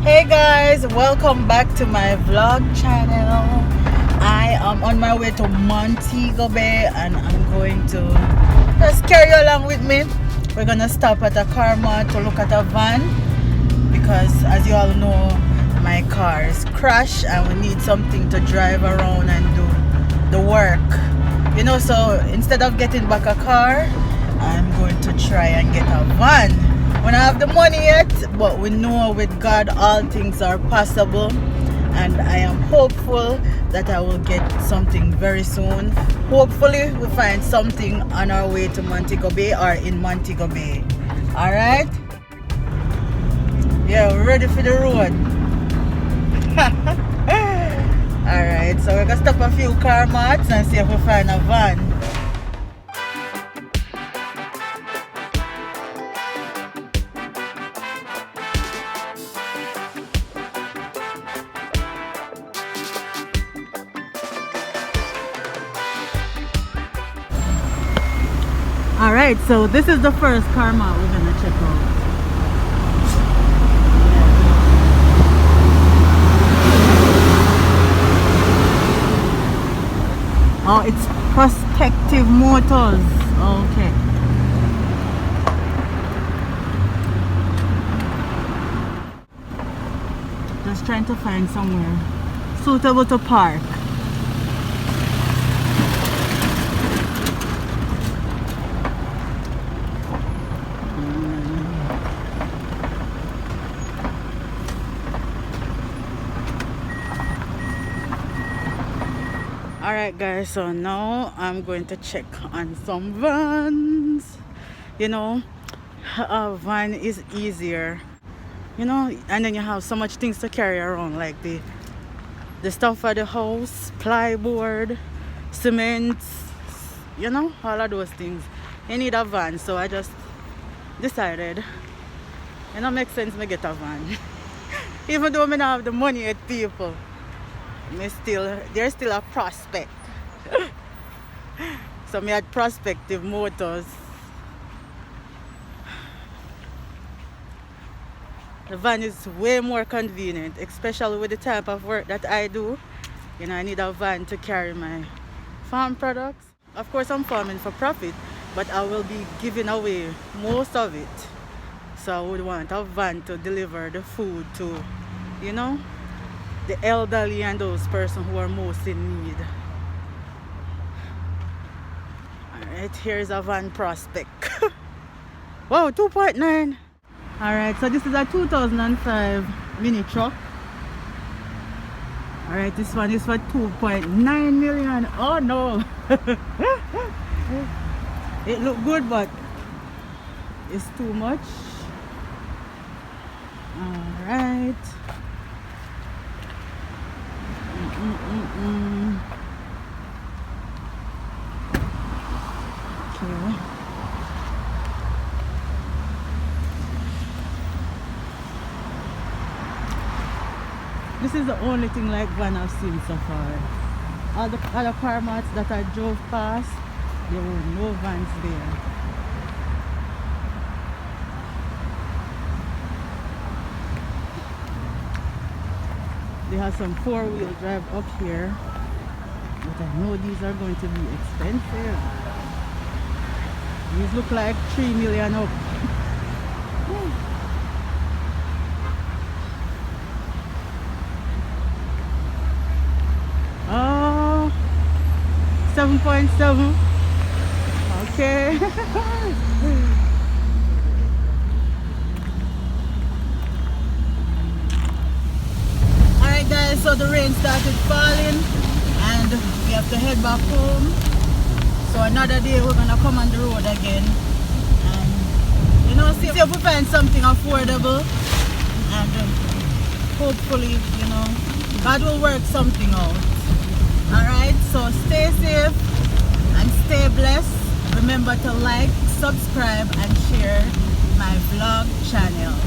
Hey guys, welcome back to my vlog channel. I am on my way to Montego Bay and I'm going to just carry you along with me. We're gonna stop at a car mart to look at a van because as you all know my car is crashed and we need something to drive around and do the work. So instead of getting back a car, I'm going to try and get a van. We don't have the money yet, but we know with God all things are possible, and I am hopeful that I will get something very soon. Hopefully we find something on our way to Montego Bay or in Montego Bay. Alright? Yeah, we're ready for the road. Alright, so we're gonna stop a few car marts and see if we find a van. Alright, so this is the first car mart we're gonna check out. Oh, it's Prospective Motors. Okay. Just trying to find somewhere suitable to park. Alright guys, so now I'm going to check on some vans. A van is easier, and then you have so much things to carry around, like the stuff for the house, plyboard, cement, all of those things. You need a van, so I just decided, makes sense me get a van. Even though I don't have the money yet, people. There's still a prospect. So me had Prospective Motors. The van is way more convenient, especially with the type of work that I do. I need a van to carry my farm products. Of course I'm farming for profit, but I will be giving away most of it. So I would want a van to deliver the food to, the elderly and those persons who are most in need. Alright, here's a van prospect. Wow, 2.9. Alright, so this is a 2005 mini truck. Alright, this one is for 2.9 million. Oh no. It look good, but it's too much. Alright. Okay. This is the only thing like van I've seen so far. All the other car marts that I drove past, there were no vans there. They have some four-wheel drive up here, but I know these are going to be expensive. These look like 3 million up. Oh, 7.7. Okay. Guys, so the rain started falling and we have to head back home. So another day we're gonna come on the road again and see if we find something affordable, and hopefully God will work something out. Alright, so stay safe and stay blessed. Remember to like, subscribe and share my vlog channel.